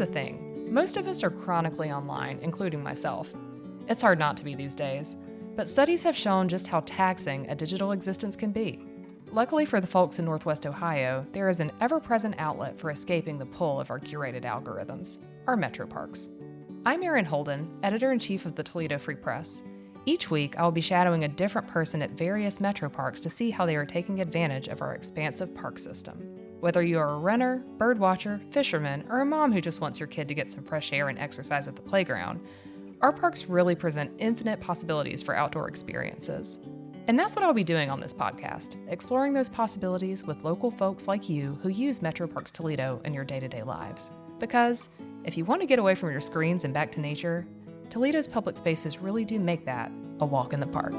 the thing. Most of us are chronically online, including myself. It's hard not to be these days, but studies have shown just how taxing a digital existence can be. Luckily for the folks in Northwest Ohio, there is an ever-present outlet for escaping the pull of our curated algorithms, our Metroparks. I'm Erin Holden, editor-in-chief of the Toledo Free Press. Each week, I will be shadowing a different person at various Metroparks to see how they are taking advantage of our expansive park system. Whether you are a runner, birdwatcher, fisherman, or a mom who just wants your kid to get some fresh air and exercise at the playground, our parks really present infinite possibilities for outdoor experiences. And that's what I'll be doing on this podcast, exploring those possibilities with local folks like you who use Metroparks Toledo in your day-to-day lives. Because if you want to get away from your screens and back to nature, Toledo's public spaces really do make that a walk in the park.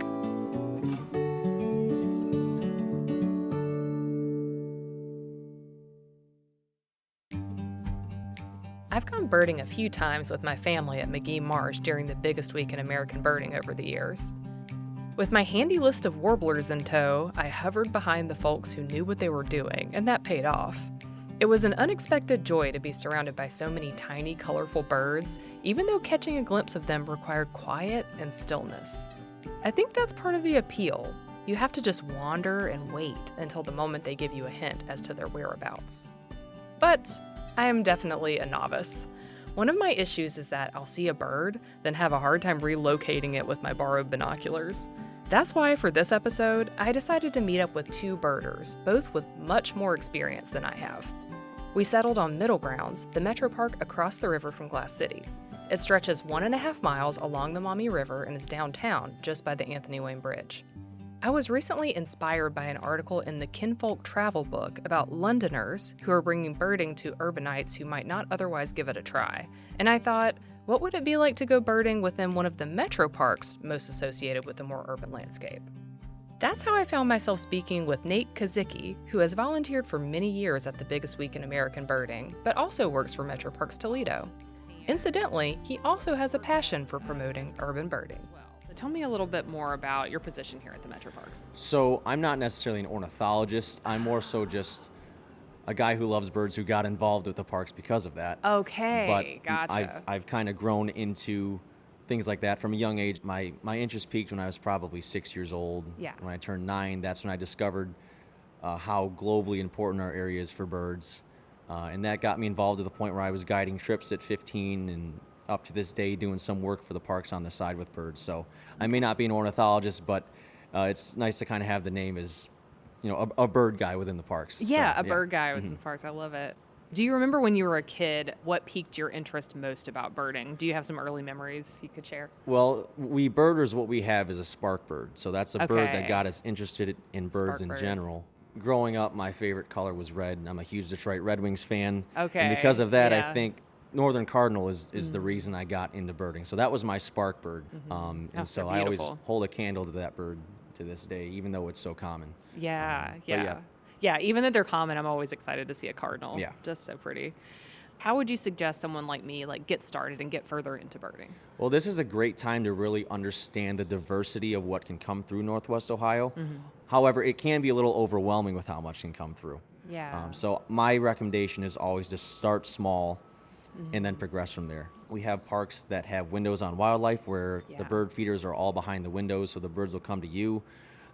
I've gone birding a few times with my family at McGee Marsh during the biggest week in American birding over the years. With my handy list of warblers in tow, I hovered behind the folks who knew what they were doing, and that paid off. It was an unexpected joy to be surrounded by so many tiny, colorful birds, even though catching a glimpse of them required quiet and stillness. I think that's part of the appeal. You have to just wander and wait until the moment they give you a hint as to their whereabouts. But I am definitely a novice. One of my issues is that I'll see a bird, then have a hard time relocating it with my borrowed binoculars. That's why for this episode, I decided to meet up with two birders, both with much more experience than I have. We settled on Middlegrounds, the Metropark across the river from Glass City. It stretches 1.5 miles along the Maumee River and is downtown, just by the Anthony Wayne Bridge. I was recently inspired by an article in the Kinfolk travel book about Londoners who are bringing birding to urbanites who might not otherwise give it a try. And I thought, what would it be like to go birding within one of the Metroparks most associated with the more urban landscape? That's how I found myself speaking with Nate Kozicki, who has volunteered for many years at the biggest week in American birding, but also works for Metroparks Toledo. Incidentally, he also has a passion for promoting urban birding. So tell me a little bit more about your position here at the Metroparks. So I'm not necessarily an ornithologist. I'm more so just a guy who loves birds who got involved with the parks because of that. Okay, but gotcha. I've kind of grown into things like that from a young age. My interest peaked when I was probably 6 years old. Yeah. When I turned 9, that's when I discovered how globally important our area is for birds. And that got me involved to the point where I was guiding trips at 15 and up to this day doing some work for the parks on the side with birds. So I may not be an ornithologist, but it's nice to kind of have the name as, a bird guy within the parks. Yeah, bird guy within the parks. I love it. Do you remember when you were a kid, what piqued your interest most about birding? Do you have some early memories you could share? Well, we birders, what we have is a spark bird. So that's a bird that got us interested in birds in general. Growing up, my favorite color was red. I'm a huge Detroit Red Wings fan. Okay. And because of that, I think Northern Cardinal is the reason I got into birding. So that was my spark bird. And so I always hold a candle to that bird to this day, even though it's so common. Yeah. Yeah, even though they're common, I'm always excited to see a cardinal. Yeah. Just so pretty. How would you suggest someone like me get started and get further into birding? Well, this is a great time to really understand the diversity of what can come through Northwest Ohio. However, it can be a little overwhelming with how much can come through. Yeah. So my recommendation is always to start small and then progress from there. We have parks that have windows on wildlife where the bird feeders are all behind the windows, so the birds will come to you.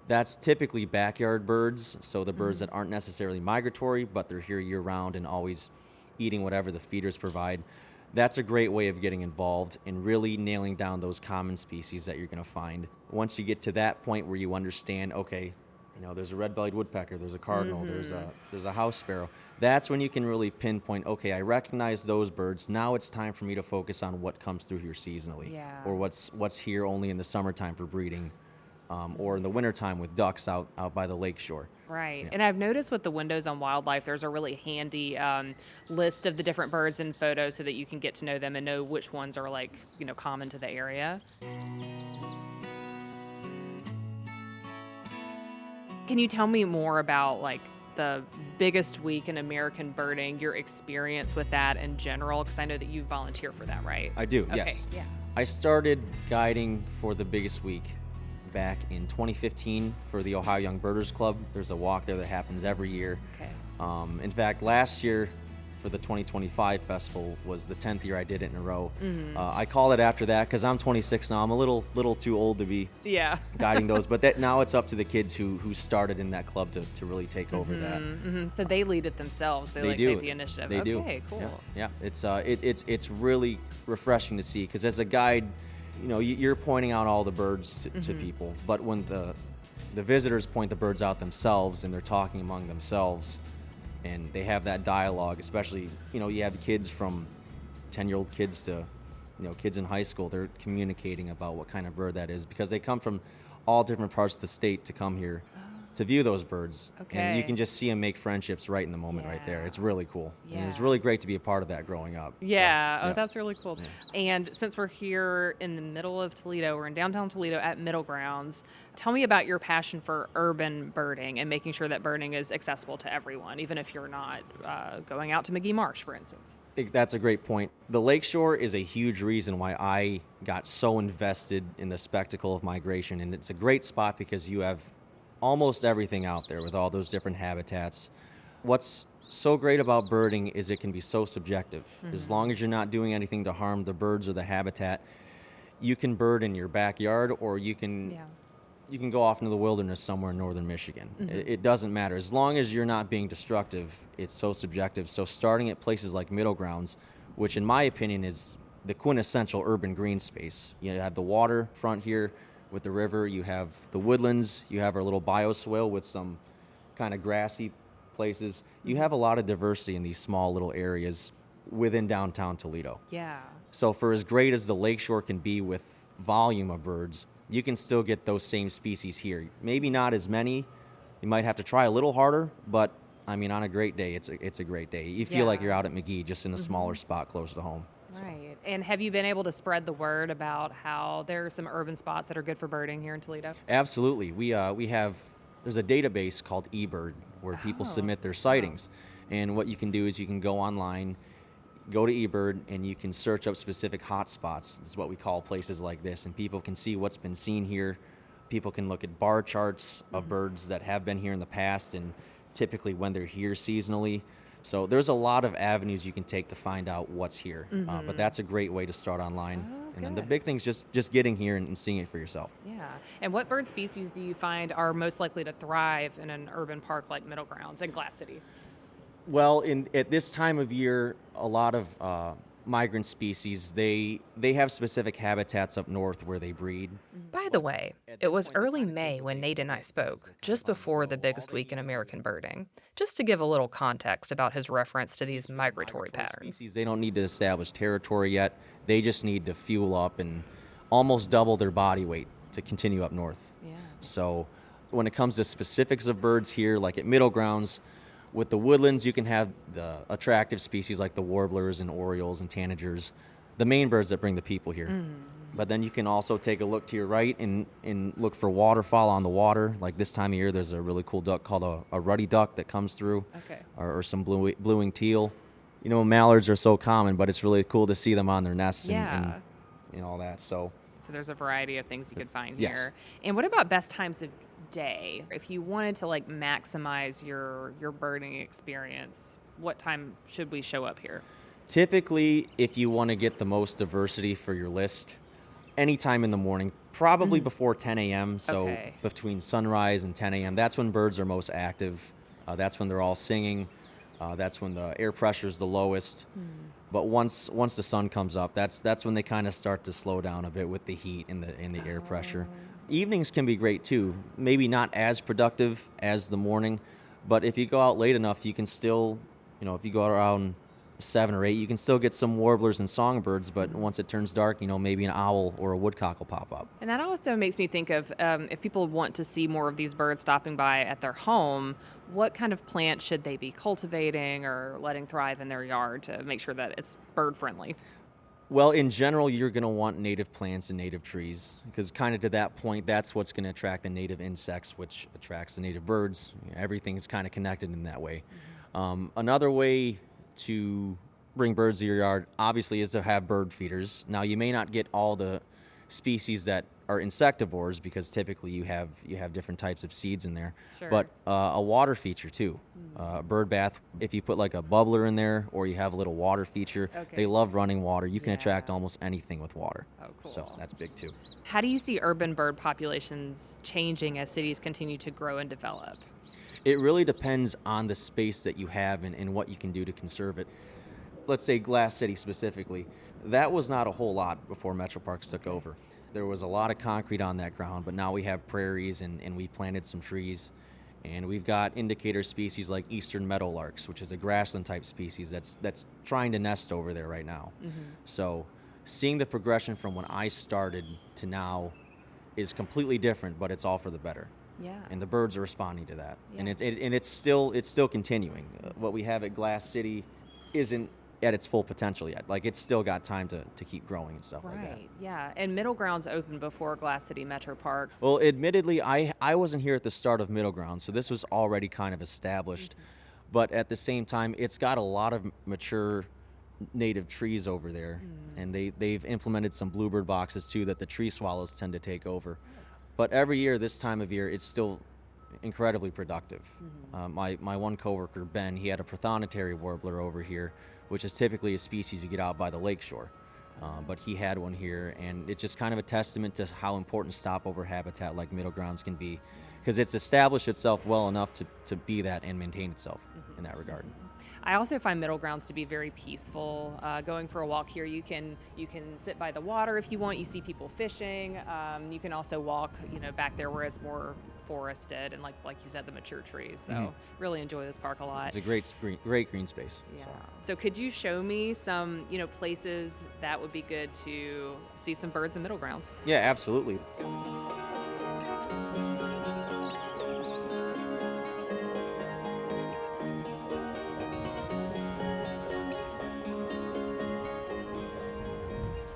That's typically backyard birds, so the birds that aren't necessarily migratory, but they're here year-round and always eating whatever the feeders provide. That's a great way of getting involved and really nailing down those common species that you're going to find. Once you get to that point where you understand, okay, there's a red-bellied woodpecker, there's a cardinal, there's a house sparrow. That's when you can really pinpoint, okay, I recognize those birds. Now it's time for me to focus on what comes through here seasonally, or what's here only in the summertime for breeding. Or in the wintertime with ducks out by the lake shore. Right. Yeah. And I've noticed with the windows on wildlife, there's a really handy list of the different birds and photos so that you can get to know them and know which ones are common to the area. Can you tell me more about the biggest week in American birding, your experience with that in general? Because I know that you volunteer for that, right? I do, okay. Yes. Yeah. I started guiding for the biggest week back in 2015 for the Ohio Young Birders Club. There's a walk there that happens every year. Okay. In fact, last year for the 2025 festival was the 10th year I did it in a row. I call it after that because I'm 26 now. I'm a little too old to be guiding those, but now it's up to the kids who started in that club to really take over that. So they lead it themselves. They take the initiative. They do. Okay, cool. Yeah. It's really refreshing to see because as a guide, you're pointing out all the birds to people, but when the visitors point the birds out themselves and they're talking among themselves and they have that dialogue, especially, you have kids from 10-year-old kids to, kids in high school, they're communicating about what kind of bird that is because they come from all different parts of the state to come here to view those birds. Okay. And you can just see them make friendships right in the moment right there. It's really cool. And it was really great to be a part of that growing up. Yeah. That's really cool. Yeah. And since we're here in the middle of Toledo, we're in downtown Toledo at Middlegrounds, tell me about your passion for urban birding and making sure that birding is accessible to everyone, even if you're not going out to McGee Marsh, for instance. That's a great point. The lakeshore is a huge reason why I got so invested in the spectacle of migration. And it's a great spot because you have almost everything out there with all those different habitats. What's so great about birding is it can be so subjective. As long as you're not doing anything to harm the birds or the habitat, you can bird in your backyard or you can go off into the wilderness somewhere in northern Michigan. It doesn't matter. As long as you're not being destructive, it's so subjective. So starting at places like Middlegrounds, which in my opinion is the quintessential urban green space. You have the waterfront here with the river, you have the woodlands, you have our little bioswale with some kind of grassy places. You have a lot of diversity in these small little areas within downtown Toledo. Yeah. So for as great as the lakeshore can be with volume of birds, you can still get those same species here. Maybe not as many. You might have to try a little harder, but I mean, on a great day, it's a great day. You feel like you're out at McGee, just in a smaller spot close to home. Right. And have you been able to spread the word about how there are some urban spots that are good for birding here in Toledo? Absolutely. There's a database called eBird where people submit their sightings. And what you can do is you can go online, go to eBird, and you can search up specific hotspots. This is what we call places like this. And people can see what's been seen here. People can look at bar charts of birds that have been here in the past and typically when they're here seasonally. So there's a lot of avenues you can take to find out what's here. But that's a great way to start online. And then the big thing is just getting here and seeing it for yourself. Yeah. And what bird species do you find are most likely to thrive in an urban park like Middlegrounds and Glass City? Well, at this time of year, a lot of migrant species, they have specific habitats up north where they breed. By the way, it was early May when Nate and I spoke, just before the biggest week in American birding, just to give a little context about his reference to these migratory patterns. Species, they don't need to establish territory yet. They just need to fuel up and almost double their body weight to continue up north. Yeah. So when it comes to specifics of birds here, like at Middlegrounds, with the woodlands, you can have the attractive species like the warblers and orioles and tanagers, the main birds that bring the people here. But then you can also take a look to your right and look for waterfowl on the water. Like this time of year, there's a really cool duck called a ruddy duck that comes through, or some blue-winged teal. Mallards are so common, but it's really cool to see them on their nests and all that. So there's a variety of things you could find Yes. here. And what about best times of day? If you wanted to maximize your birding experience, what time should we show up here? Typically, if you want to get the most diversity for your list, anytime in the morning, probably before 10 a.m. So between sunrise and 10 a.m., that's when birds are most active. That's when they're all singing. That's when the air pressure is the lowest. But once the sun comes up, that's when they kind of start to slow down a bit with the heat and the air pressure. Evenings can be great too. Maybe not as productive as the morning, but if you go out late enough, you can still, if you go out around 7 or 8, you can still get some warblers and songbirds, but once it turns dark, maybe an owl or a woodcock will pop up. And that also makes me think of if people want to see more of these birds stopping by at their home, what kind of plants should they be cultivating or letting thrive in their yard to make sure that it's bird friendly? Well, in general, you're going to want native plants and native trees because kind of to that point, that's what's going to attract the native insects, which attracts the native birds. Everything is kind of connected in that way. Another way to bring birds to your yard, obviously, is to have bird feeders. Now, you may not get all the species that are insectivores because typically you have different types of seeds in there. Sure. But a water feature too. A bird bath, if you put like a bubbler in there or you have a little water feature, Okay. they love running water. You can Yeah. attract almost anything with water. Oh, cool. So that's big too. How do you see urban bird populations changing as cities continue to grow and develop? It really depends on the space that you have and what you can do to conserve it. Let's say Glass City specifically. That was not a whole lot before Metroparks took over. There was a lot of concrete on that ground, but now we have prairies and we planted some trees. And we've got indicator species like eastern meadowlarks, which is a grassland type species that's trying to nest over there right now. So seeing the progression from when I started to now is completely different, but it's all for the better. Yeah. And the birds are responding to that. Yeah. And it's still continuing. What we have at Glass City isn't at its full potential yet. Like, it's still got time to keep growing and stuff like that. Right, yeah. And Middlegrounds opened before Glass City Metropark. Well, admittedly, I wasn't here at the start of Middlegrounds, so this was already kind of established. But at the same time, it's got a lot of mature native trees over there. And they've implemented some bluebird boxes, too, that the tree swallows tend to take over. But every year, this time of year, it's still incredibly productive. My one coworker, Ben, he had a prothonotary warbler over here, which is typically a species you get out by the lakeshore. But he had one here, and it's just kind of a testament to how important stopover habitat like Middlegrounds can be, because it's established itself well enough to be that and maintain itself in that regard. I also find Middlegrounds to be very peaceful. Going for a walk here, you can sit by the water if you want. You see people fishing. You can also walk, back there where it's more forested and like you said, the mature trees. So really enjoy this park a lot. It's a great green space. Yeah. So could you show me some, places that would be good to see some birds in Middlegrounds? Yeah, absolutely.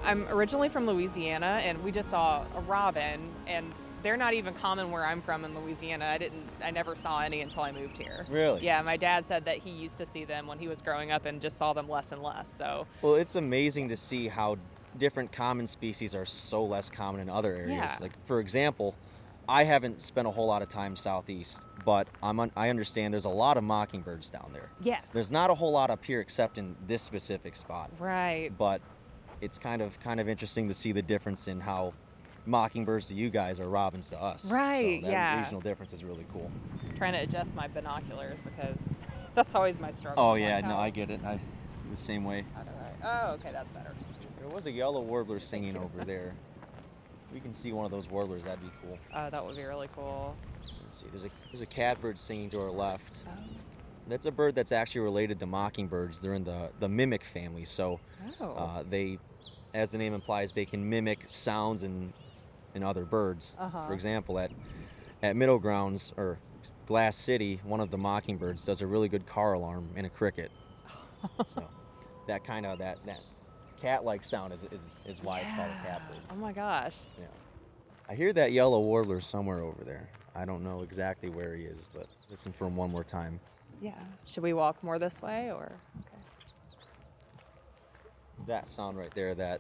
I'm originally from Louisiana, and we just saw a robin, and they're not even common where I'm from in Louisiana. I never saw any until I moved here. Really? Yeah, my dad said that he used to see them when he was growing up and just saw them less and less. So. Well, it's amazing to see how different common species are so less common in other areas. Yeah. Like, for example, I haven't spent a whole lot of time southeast, but I understand there's a lot of mockingbirds down there. Yes. There's not a whole lot up here except in this specific spot. Right. But it's kind of interesting to see the difference in how mockingbirds to you guys are robins to us. Right, so that yeah. regional difference is really cool. Trying to adjust my binoculars because that's always my struggle. Oh yeah, Like, no, I get it. The same way. Oh, okay, that's better. There was a yellow warbler singing over there. We can see one of those warblers. That'd be cool. Oh, that would be really cool. Let's see. There's a catbird singing to our left. Oh. That's a bird that's actually related to mockingbirds. They're in the mimic family. So they, as the name implies, they can mimic sounds in other birds. For example, at Middlegrounds or Glass City, one of the mockingbirds does a really good car alarm in a cricket. So that kind of that cat-like sound is why it's called a catbird. Oh my gosh. Yeah. I hear that yellow warbler somewhere over there. I don't know exactly where he is, but listen for him one more time. Yeah. Should we walk more this way or? Okay. That sound right there, that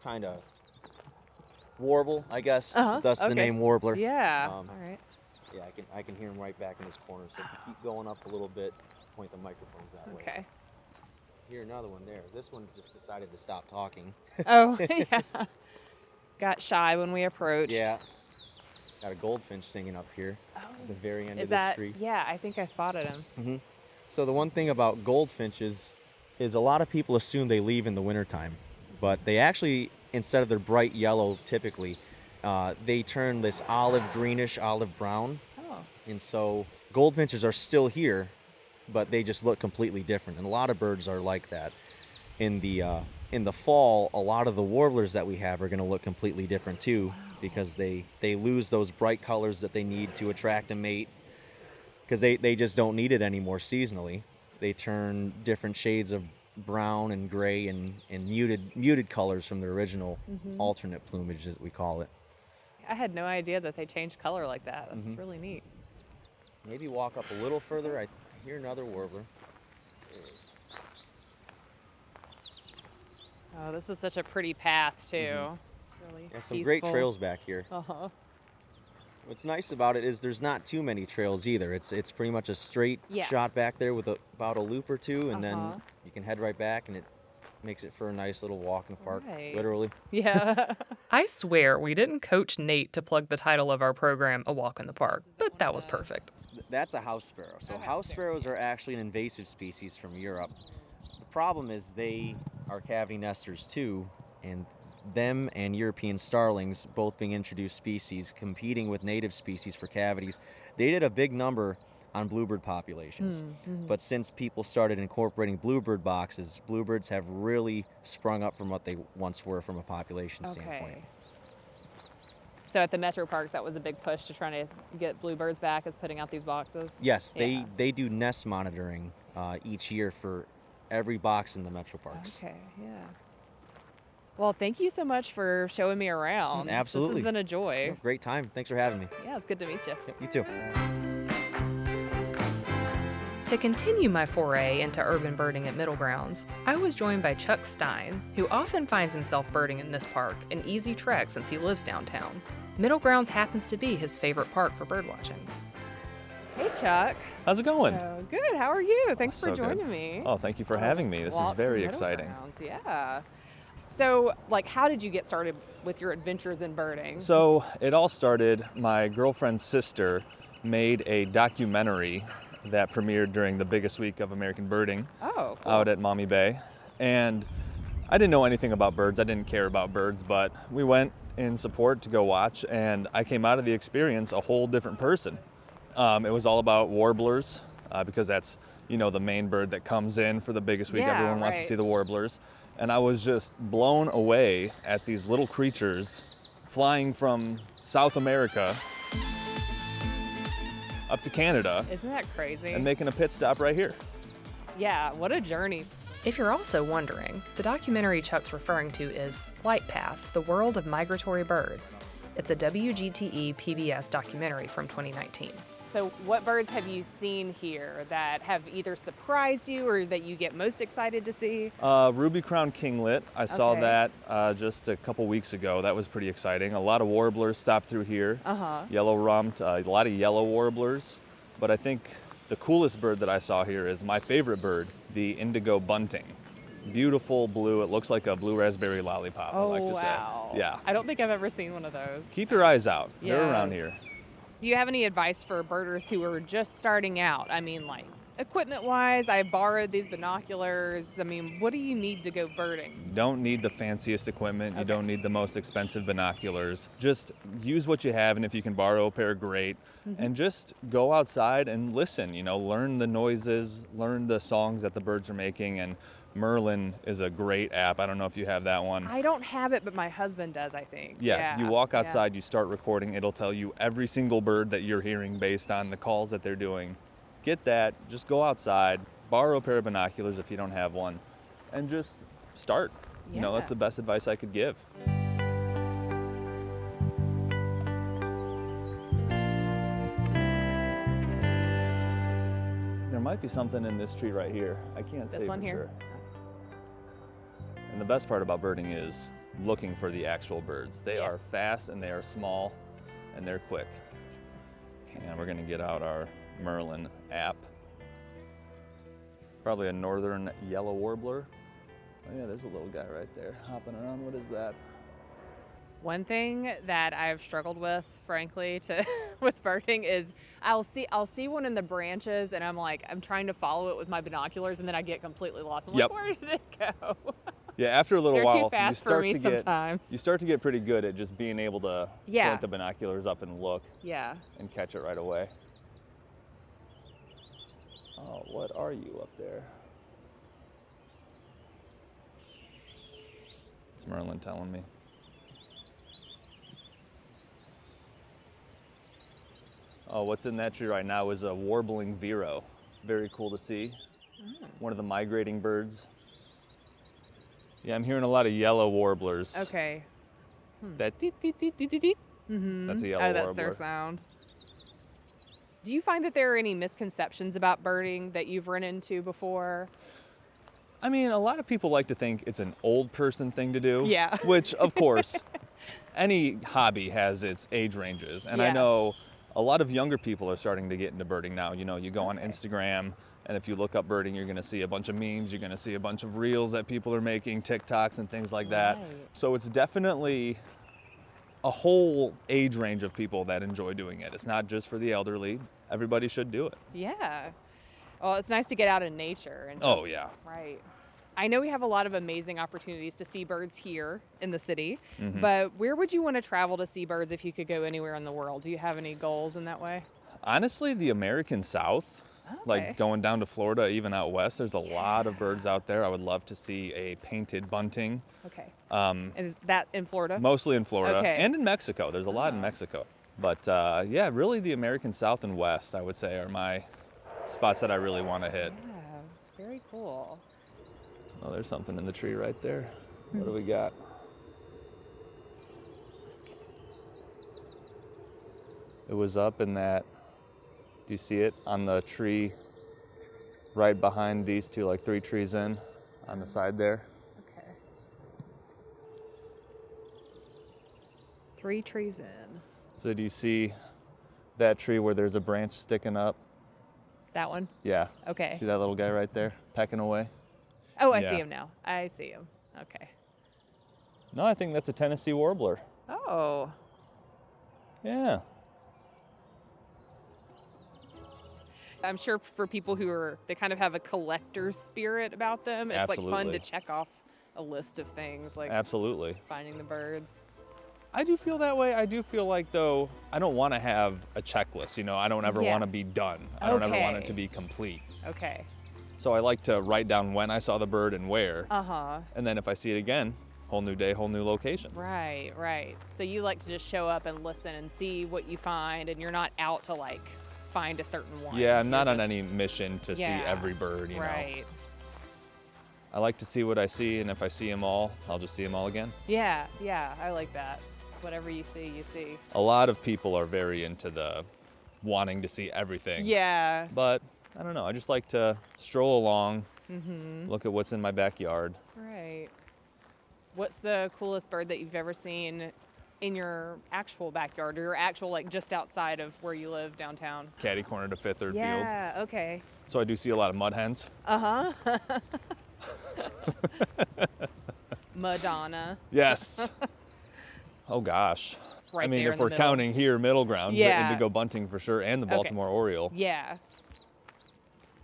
kind of warble, I guess. Thus the okay. name warbler. Yeah. All right. Yeah, I can hear him right back in this corner. So if you keep going up a little bit, point the microphones that way. Okay. Hear another one there. This one just decided to stop talking. Oh, yeah. Got shy when we approached. Yeah. Got a goldfinch singing up here at the very end of the the street. Yeah, I think I spotted him. So the one thing about goldfinches is a lot of people assume they leave in the wintertime, but they actually, instead of their bright yellow typically, they turn this olive greenish, olive brown. Oh. And so goldfinches are still here, but they just look completely different. And a lot of birds are like that. In the fall, a lot of the warblers that we have are going to look completely different too, because they lose those bright colors that they need to attract a mate, because they just don't need it anymore seasonally. They turn different shades of brown and gray and muted colors from their original alternate plumage, as we call it. I had no idea that they changed color like that. That's really neat. Maybe walk up a little further. I hear another warbler. There it is. Oh, this is such a pretty path too. It's really Yeah, some peaceful. great trails back here. Uh-huh. What's nice about it is there's not too many trails either. It's pretty much a straight Yeah. shot back there with about a loop or two, and Uh-huh. then you can head right back, and it makes it for a nice little walk in the park, Right. literally. Yeah. I swear we didn't coach Nate to plug the title of our program, A Walk in the Park, but that was perfect. That's a house sparrow. So house sparrows are actually an invasive species from Europe. The problem is they are cavity nesters too, and them and European starlings, both being introduced species, competing with native species for cavities, they did a big number on bluebird populations. But since people started incorporating bluebird boxes, bluebirds have really sprung up from what they once were from a population standpoint. So at the metro parks, that was a big push to try to get bluebirds back, is putting out these boxes? Yes, they do nest monitoring each year for every box in the metro parks. Okay, yeah. Well, thank you so much for showing me around. Absolutely. This has been a joy. Yeah, great time. Thanks for having me. Yeah, it's good to meet you. Yep, you too. To continue my foray into urban birding at Middlegrounds, I was joined by Chuck Stein, who often finds himself birding in this park, an easy trek since he lives downtown. Middlegrounds happens to be his favorite park for birdwatching. Hey, Chuck. How's it going? Good. How are you? Thanks for So good. joining me. Oh, thank you for having me. This is very exciting. Middlegrounds, yeah. So, how did you get started with your adventures in birding? So it all started, my girlfriend's sister made a documentary that premiered during the biggest week of American birding Cool. out at Maumee Bay. And I didn't know anything about birds. I didn't care about birds, but we went in support to go watch, and I came out of the experience a whole different person. It was all about warblers, because that's, the main bird that comes in for the biggest week. Yeah, Everyone wants to right. see the warblers. And I was just blown away at these little creatures flying from South America up to Canada Isn't that crazy? and making a pit stop right here. Yeah, what a journey. If you're also wondering, the documentary Chuck's referring to is Flight Path, The World of Migratory Birds. It's a WGTE PBS documentary from 2019. So what birds have you seen here that have either surprised you or that you get most excited to see? Ruby-crowned kinglet, I saw Okay. that just a couple weeks ago. That was pretty exciting. A lot of warblers stopped through here. Uh-huh. Yellow-rumped, a lot of yellow warblers. But I think the coolest bird that I saw here is my favorite bird, the indigo bunting. Beautiful blue. It looks like a blue raspberry lollipop, I like to say. Yeah. I don't think I've ever seen one of those. Keep your eyes out. They're around Yes. here. Do you have any advice for birders who are just starting out? I mean, equipment-wise, I borrowed these binoculars. I mean, what do you need to go birding? You don't need the fanciest equipment. You Okay. don't need the most expensive binoculars. Just use what you have, and if you can borrow a pair, great. And just go outside and listen, learn the noises, learn the songs that the birds are making. And Merlin is a great app. I don't know if you have that one. I don't have it, but my husband does, I think. Yeah, you walk yeah. outside, you start recording, it'll tell you every single bird that you're hearing based on the calls that they're doing. Get that, just go outside, borrow a pair of binoculars if you don't have one, and just start. Yeah. That's the best advice I could give. There might be something in this tree right here. I can't say This one for here? sure. And the best part about birding is looking for the actual birds. They Yeah. are fast and they are small and they're quick. And we're gonna get out our Merlin app. Probably a northern yellow warbler. Oh yeah, there's a little guy right there hopping around. What is that? One thing that I've struggled with, frankly, with birding is I'll see one in the branches and I'm trying to follow it with my binoculars and then I get completely lost. I'm Yep. like, where did it go? Yeah, after a little They're while, too fast you for start me to get sometimes. you start to get pretty good at just being able to Yeah. point the binoculars up and look Yeah. and catch it right away. Oh, what are you up there? It's Merlin telling me. Oh, what's in that tree right now is a warbling vero. Very cool to see. One of the migrating birds. Yeah, I'm hearing a lot of yellow warblers. Okay. That deet, deet, deet, deet, deet, deet. Mm-hmm. That's a yellow Oh, that's warbler. their sound. Do you find that there are any misconceptions about birding that you've run into before? I mean, a lot of people like to think it's an old person thing to do. Yeah. Which, of course, any hobby has its age ranges, and I Yeah. know a lot of younger people are starting to get into birding now. You know, you go on Instagram, and if you look up birding, you're going to see a bunch of memes, you're going to see a bunch of reels that people are making, TikToks and things like that. Right. So it's definitely a whole age range of people that enjoy doing it. It's not just for the elderly. Everybody should do it. Yeah. Well, it's nice to get out in nature. And Oh, just- yeah. Right. I know we have a lot of amazing opportunities to see birds here in the city, Mm-hmm. but where would you want to travel to see birds if you could go anywhere in the world? Do you have any goals in that way? Honestly, the American South, Okay. like going down to Florida, even out west, there's a lot of birds out there. I would love to see a painted bunting, Okay. Is that in Florida? mostly in Florida Okay. and in Mexico. There's a lot in Mexico. But yeah, really the American South and West, I would say, are my spots that I really want to hit. Yeah, very cool. Oh, there's something in the tree right there. What do we got? It was up in that, do you see it on the tree right behind these two, like 3 trees in on the side there? Okay. 3 trees in. So do you see that tree where there's a branch sticking up? That one? Yeah. Okay. See that little guy right there pecking away? Oh, I Yeah. see him now. I see him. Okay. No, I think that's a Tennessee warbler. Oh. Yeah. I'm sure for people they kind of have a collector's spirit about them, it's like fun Absolutely. to check off a list of things, like Absolutely. finding the birds. I do feel that way. I do feel like, though, I don't want to have a checklist. You know, I don't ever Yeah. want to be done. I don't ever want it Okay. to be complete. Okay. So I like to write down when I saw the bird and where. Uh-huh. And then if I see it again, whole new day, whole new location. Right, right. So you like to just show up and listen and see what you find, and you're not out to like find a certain one. Yeah, I'm not You're on any just- mission to see Yeah, every bird, you know. Right. I like to see what I see, and if I see them all, I'll just see them all again. Yeah, yeah, I like that. Whatever you see, you see. A lot of people are very into the wanting to see everything. Yeah. But I don't know. I just like to stroll along, Mm-hmm. look at what's in my backyard. Right. What's the coolest bird that you've ever seen in your actual backyard, or your actual, like, just outside of where you live downtown? Catty corner to Fifth Third Field. Yeah, okay. So I do see a lot of mud hens. Uh-huh. Madonna. Yes. Oh gosh. Right I mean, there if in the we're middle. counting here, Middlegrounds, Yeah. the indigo bunting for sure, and the Okay. Baltimore Oriole. Yeah.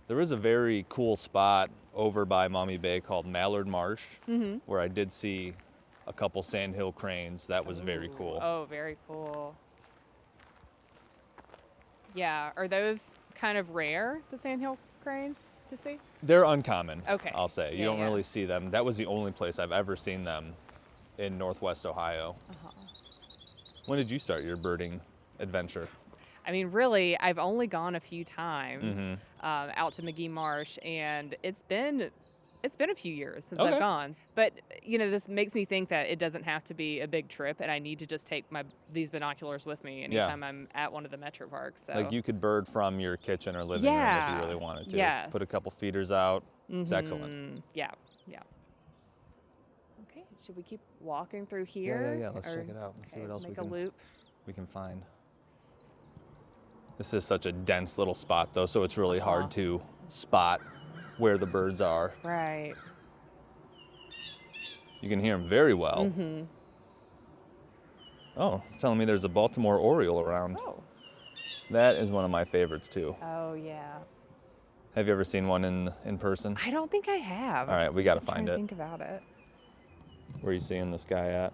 There is a very cool spot over by Maumee Bay called Mallard Marsh, Mm-hmm. where I did see a couple sandhill cranes. That was very cool. Oh, very cool. Yeah, are those kind of rare, the sandhill cranes, to see? They're uncommon, Okay. I'll say. You Yeah, don't yeah. really see them. That was the only place I've ever seen them in Northwest Ohio. Uh-huh. When did you start your birding adventure? I mean, really, I've only gone a few times Mhm. out to McGee Marsh, and it's been a few years since Okay. I've gone. But this makes me think that it doesn't have to be a big trip, and I need to just take these binoculars with me anytime I'm at one of the Metroparks. So. Like you could bird from your kitchen or living room if Yeah. you really wanted to. Yes. Put a couple feeders out. It's excellent. Mhm. Yeah, yeah. Okay, should we keep walking through here? Yeah. Let's Or- check it out and see okay, what else make a loop. we can find. This is such a dense little spot though, so it's really hard to spot where the birds are. Right. You can hear them very well. Mm-hmm. Oh, it's telling me there's a Baltimore Oriole around. Oh. That is one of my favorites too. Oh, yeah. Have you ever seen one in person? I don't think I have. All right, we got to I'm trying find to it. think about it. Where are you seeing this guy at?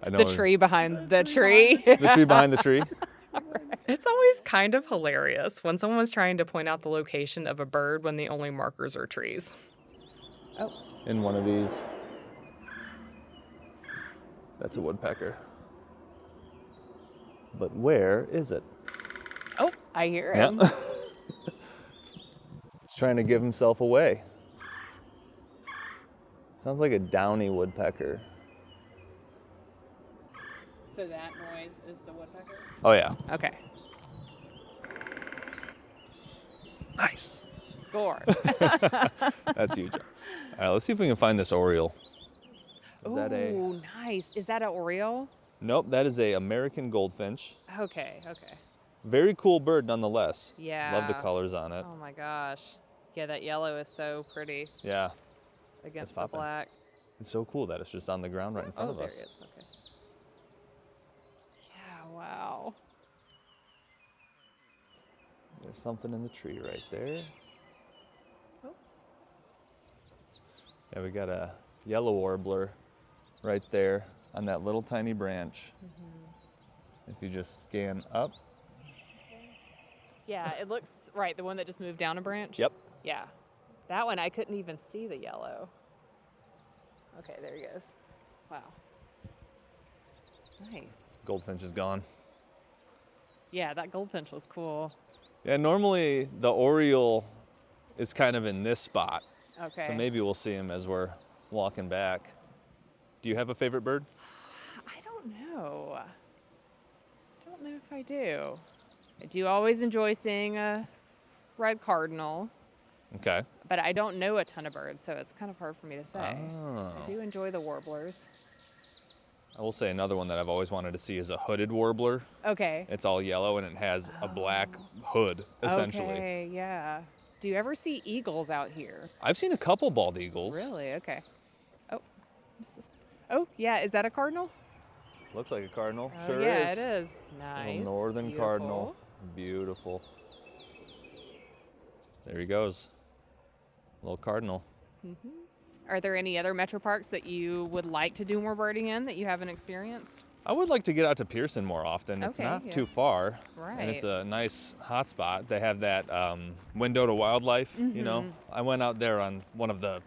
I know The tree behind the tree. The tree behind the tree. It's always kind of hilarious when someone's trying to point out the location of a bird when the only markers are trees. Oh. In one of these. That's a woodpecker. But where is it? Oh, I hear him. Yeah. He's trying to give himself away. Sounds like a downy woodpecker. So that noise is the woodpecker? Oh yeah. Okay. Nice. Score. That's huge. All right, let's see if we can find this Oriole. Oh, nice. Is that an Oriole? Nope, that is a American goldfinch. Okay. Very cool bird nonetheless. Yeah. Love the colors on it. Oh my gosh. Yeah, that yellow is so pretty Yeah. against That's the poppin'. black. It's so cool that it's just on the ground right in front of there us. he is. Okay. Yeah, wow. There's something in the tree right there. Oh. Yeah, we got a yellow warbler right there on that little tiny branch. If you just scan up. Yeah, it looks right. The one that just moved down a branch? Yep. Yeah. That one, I couldn't even see the yellow. Okay, there he goes. Wow. Nice. Goldfinch is gone. Yeah, that goldfinch was cool. Yeah, normally the Oriole is kind of in this spot. Okay. So maybe we'll see him as we're walking back. Do you have a favorite bird? I don't know. Don't know if I do. I do always enjoy seeing a red cardinal, Okay. but I don't know a ton of birds, so it's kind of hard for me to say. Oh. I do enjoy the warblers. I will say another one that I've always wanted to see is a hooded warbler. Okay. It's all yellow and it has a black hood, essentially. Okay, yeah. Do you ever see eagles out here? I've seen a couple bald eagles. Really? Okay. Oh, yeah. Is that a cardinal? Looks like a cardinal. Oh, Sure yeah, is. it is. Nice. Little northern Beautiful. cardinal. Beautiful. There he goes. Little cardinal. Are there any other metro parks that you would like to do more birding in that you haven't experienced? I would like to get out to Pearson more often. It's Okay, not yeah. too far. Right. And it's a nice hot spot. They have that window to wildlife, you know. I went out there on one of the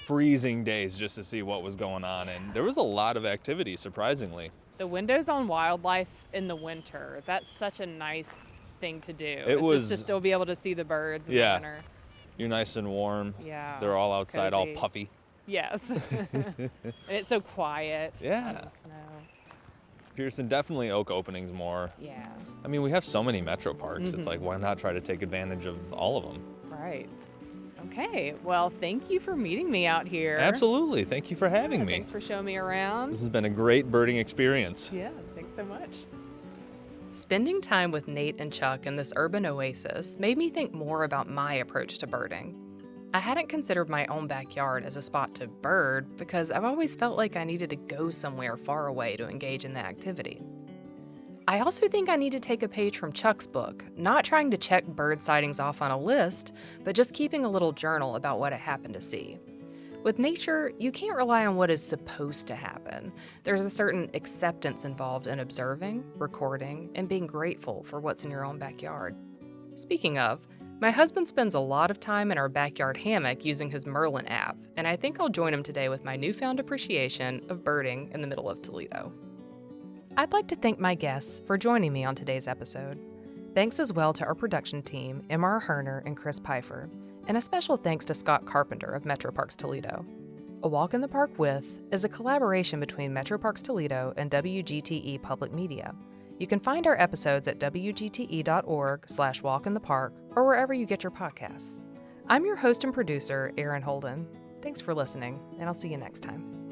freezing days just to see what was going on, and there was a lot of activity, surprisingly. The windows on wildlife in the winter, that's such a nice thing to do. It It's was- just to still be able to see the birds in Yeah. the winter. You're nice and warm. Yeah. They're all it's outside, all cozy. puffy. Yes. And it's so quiet. Yeah. in the snow. Pearson, definitely oak openings more. Yeah. I mean, we have so many metro parks. It's like, why not try to take advantage of all of them? Right. Okay. Well, thank you for meeting me out here. Absolutely. Thank you for having Yeah, me. Thanks for showing me around. This has been a great birding experience. Yeah, thanks so much. Spending time with Nate and Chuck in this urban oasis made me think more about my approach to birding. I hadn't considered my own backyard as a spot to bird because I've always felt like I needed to go somewhere far away to engage in the activity. I also think I need to take a page from Chuck's book, not trying to check bird sightings off on a list, but just keeping a little journal about what I happen to see. With nature, you can't rely on what is supposed to happen. There's a certain acceptance involved in observing, recording, and being grateful for what's in your own backyard. Speaking of, my husband spends a lot of time in our backyard hammock using his Merlin app, and I think I'll join him today with my newfound appreciation of birding in the middle of Toledo. I'd like to thank my guests for joining me on today's episode. Thanks as well to our production team, Mr. Herner and Chris Pfeiffer, and a special thanks to Scott Carpenter of Metro Parks Toledo. A Walk in the Park With is a collaboration between Metro Parks Toledo and WGTE Public Media. You can find our episodes at wgte.org/walkinthepark or wherever you get your podcasts. I'm your host and producer, Erin Holden. Thanks for listening, and I'll see you next time.